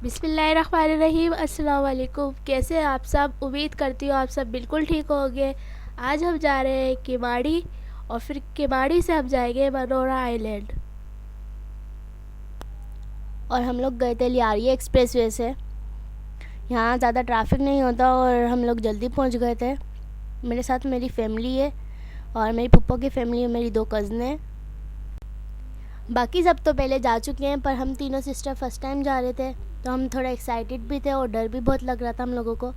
बिस्मिल्लाहिर्रहमानिर्रहीम। अस्सलाम वालेकुम। कैसे हैं आप सब? उम्मीद करती हूँ आप सब बिल्कुल ठीक होंगे। आज हम जा रहे हैं किमाड़ी और फिर किमाड़ी से हम जाएंगे मनोरा आइलैंड। और हम लोग गए थे लियारी एक्सप्रेसवे से। यहाँ ज़्यादा ट्रैफिक नहीं होता और हम लोग जल्दी पहुँच गए थे। मेरे साथ मेरी फैमिली है और मेरी पप्पा की फैमिली और मेरी 2 कज़न हैं। बाकी सब तो पहले जा चुके हैं, पर हम तीनों सिस्टर फर्स्ट टाइम जा रहे थे, तो हम थोड़ा एक्साइटेड भी थे और डर भी बहुत लग रहा था हम लोगों को,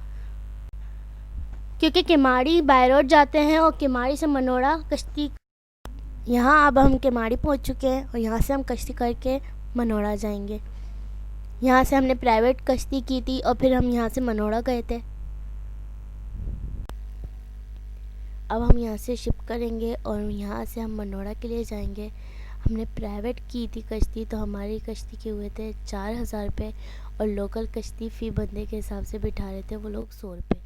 क्योंकि किमाड़ी बाय रोड जाते हैं और किमाड़ी से मनोरा कश्ती। यहाँ अब हम किमाड़ी पहुँच चुके हैं और यहाँ से हम कश्ती करके मनोरा जाएंगे। यहाँ से हमने प्राइवेट कश्ती की थी और फिर हम यहाँ से मनोरा गए थे। अब हम यहाँ से शिप करेंगे और यहाँ से हम मनोरा के लिए जाएंगे। हमने प्राइवेट की थी कश्ती, तो हमारी कश्ती के हुए थे 4000 रुपये और लोकल कश्ती फ़ी बंदे के हिसाब से बिठा रहे थे वो लोग 100 रुपये।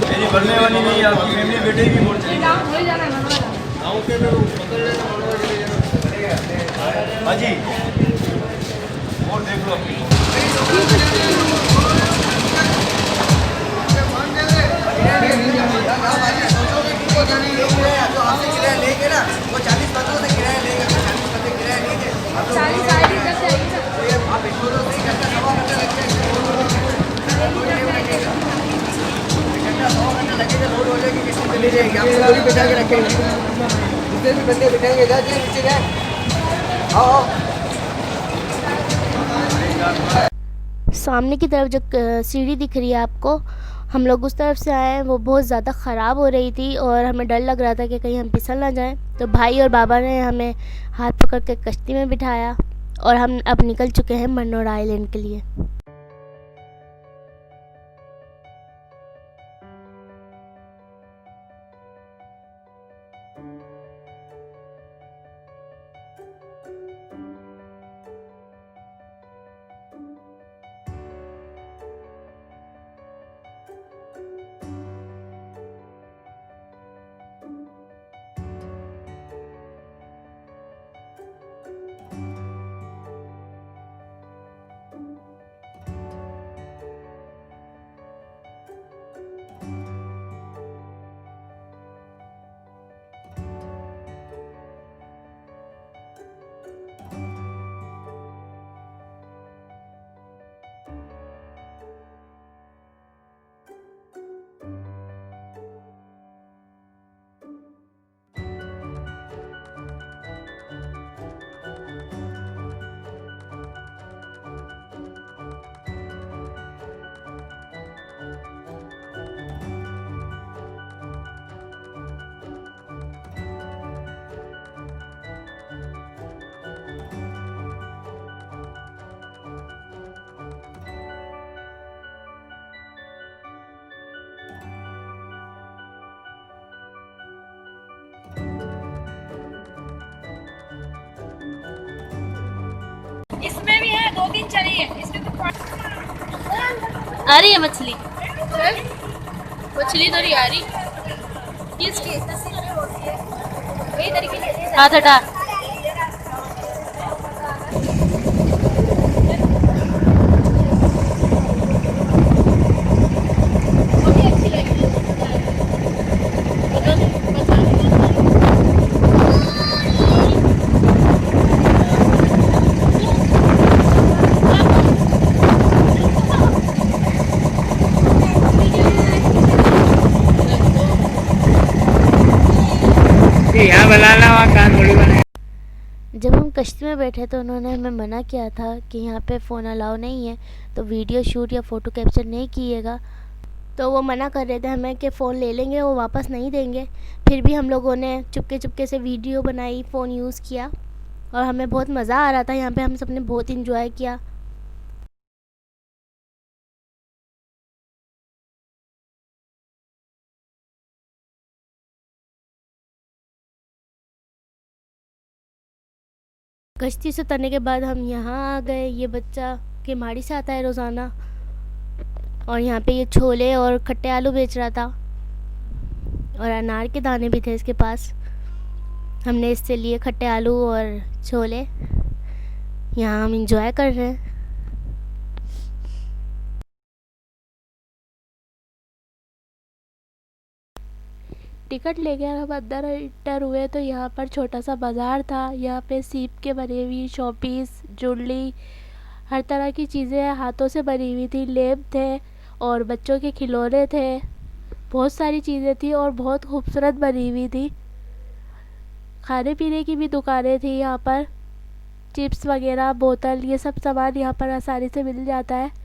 मेरी बनने वाली नहीं, आपकी फैमिली बेटे की बोल चली गाँव के लोग पकड़ लेना हाँ जी, और देख लो अपनी लेंगे ना, वो 40 बंदों से किराया लेगा, 40 बंदे किराया लेंगे, 40 आप एक दो से घंटा सवा घंटा लगेगा, लोड हो जाएगी, किसी चली जाएगी, आप लोग बिठा के रखेंगे, जितने भी बंदे बिठाएंगे जाइए नीचे जाए। आओ सामने की तरफ जो सीढ़ी दिख रही है आपको, हम लोग उस तरफ से आए हैं, वो बहुत ज़्यादा ख़राब हो रही थी और हमें डर लग रहा था कि कहीं हम फिसल ना जाएं। तो भाई और बाबा ने हमें हाथ पकड़ के कश्ती में बिठाया और हम अब निकल चुके हैं मनोरा आइलैंड के लिए। इसमें भी है, 2-3 चली है इसमें तो। आ रही है मछली, मछली तो नहीं आ रही। किसकी वही तरीके से हाथ हटा। जब हम कश्ती में बैठे तो उन्होंने हमें मना किया था कि यहाँ पे फ़ोन अलाउ नहीं है, तो वीडियो शूट या फ़ोटो कैप्चर नहीं कीजिएगा। तो वो मना कर रहे थे हमें कि फ़ोन ले लेंगे, वो वापस नहीं देंगे। फिर भी हम लोगों ने चुपके चुपके से वीडियो बनाई, फ़ोन यूज़ किया और हमें बहुत मज़ा आ रहा था। यहाँ पे हम सब ने बहुत इंजॉय किया। कश्ती से उतरने के बाद हम यहाँ आ गए। ये बच्चा केमाड़ी से आता है रोज़ाना और यहाँ पे ये छोले और खट्टे आलू बेच रहा था और अनार के दाने भी थे इसके पास। हमने इससे लिए खट्टे आलू और छोले। यहाँ हम इंजॉय कर रहे हैं। टिकट लेके हम अंदर एंटर हुए तो यहाँ पर छोटा सा बाज़ार था। यहाँ पे सीप के बनी हुई शॉपीस, ज्वेलरी, हर तरह की चीज़ें हाथों से बनी हुई थी। लेप थे और बच्चों के खिलौने थे। बहुत सारी चीज़ें थी और बहुत खूबसूरत बनी हुई थी। खाने पीने की भी दुकानें थी यहाँ पर। चिप्स वगैरह, बोतल, ये सब सामान यहाँ पर आसानी से मिल जाता है।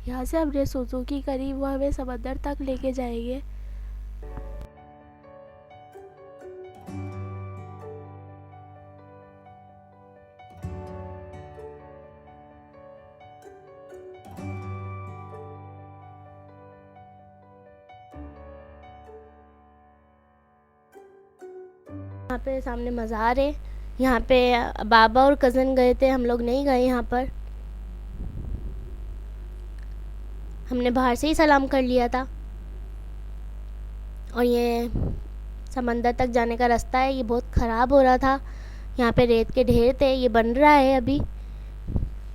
यहाँ से हमने सुजुकी करी, वो हमें समंदर तक लेके जाएंगे। यहाँ पे सामने मज़ार है। यहाँ पे बाबा और कज़न गए थे, हम लोग नहीं गए यहाँ पर। हमने बाहर से ही सलाम कर लिया था। और ये समंदर तक जाने का रास्ता है, ये बहुत ख़राब हो रहा था। यहाँ पे रेत के ढेर थे, ये बन रहा है अभी।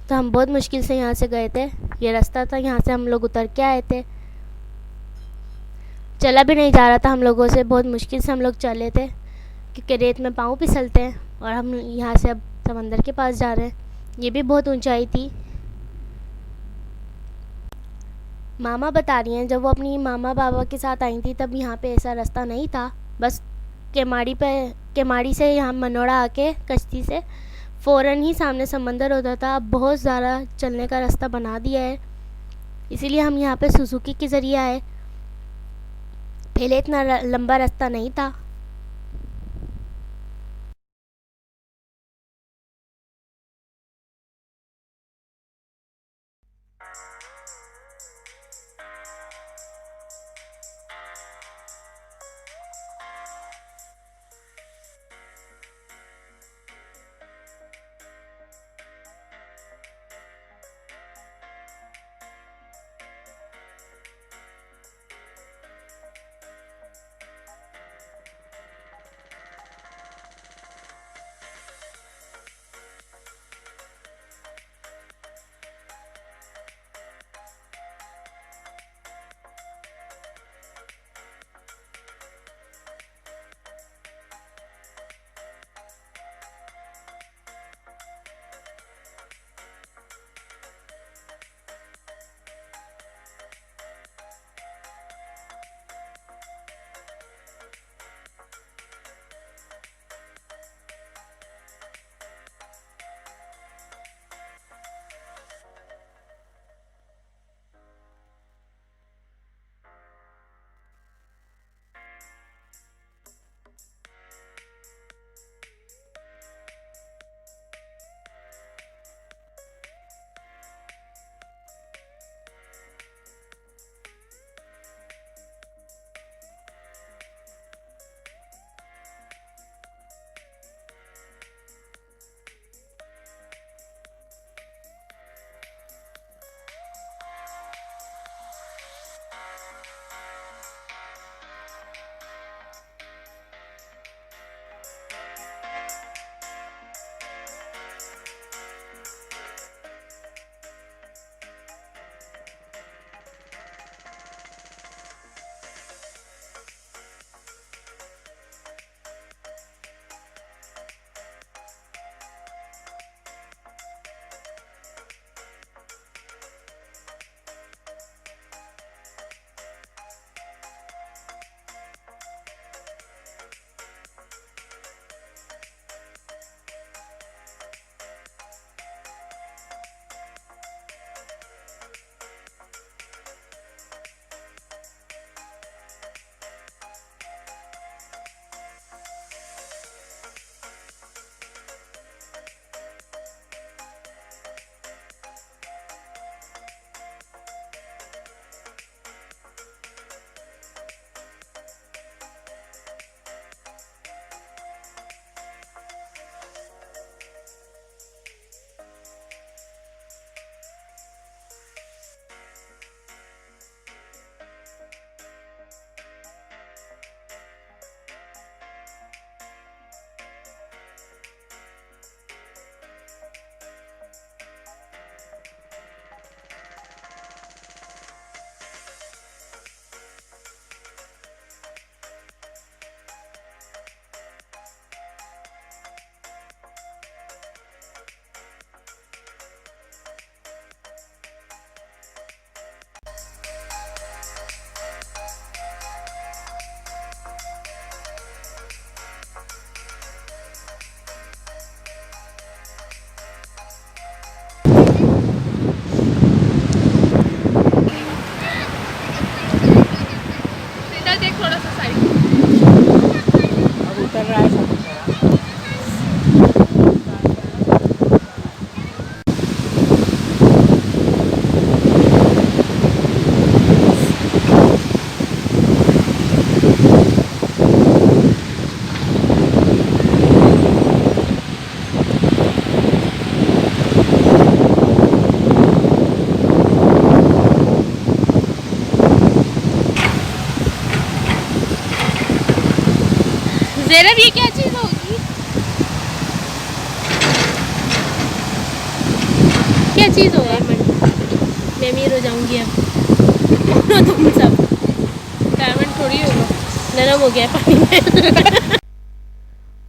तो हम बहुत मुश्किल से यहाँ से गए थे। ये रास्ता था, यहाँ से हम लोग उतर के आए थे। चला भी नहीं जा रहा था हम लोगों से, बहुत मुश्किल से हम लोग चले थे क्योंकि रेत में पाँव फिसलते हैं। और हम यहाँ से अब समंदर के पास जा रहे हैं। ये भी बहुत ऊंचाई थी। मामा बता रही हैं जब वो अपनी मामा बाबा के साथ आई थी तब यहाँ पे ऐसा रास्ता नहीं था। बस केमाड़ी से यहाँ मनोड़ा आके कश्ती से फ़ौरन ही सामने समंदर होता था। अब बहुत ज़्यादा चलने का रास्ता बना दिया है, इसीलिए हम यहाँ पे सुजुकी के ज़रिए आए। पहले इतना लंबा रास्ता नहीं था। ज़ैनब ये क्या चीज़ होगी? क्या चीज़ होगा? मैं अमीर हो जाऊंगी अब। तुम सब डायमंड थोड़ी होगा, नरम हो गया पानी में।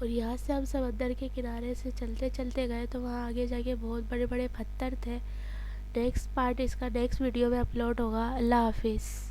और यहाँ से हम समंदर के किनारे से चलते चलते गए तो वहाँ आगे जाके बहुत बड़े बड़े पत्थर थे। नेक्स्ट पार्ट इसका नेक्स्ट वीडियो में अपलोड होगा। अल्लाह हाफिज़।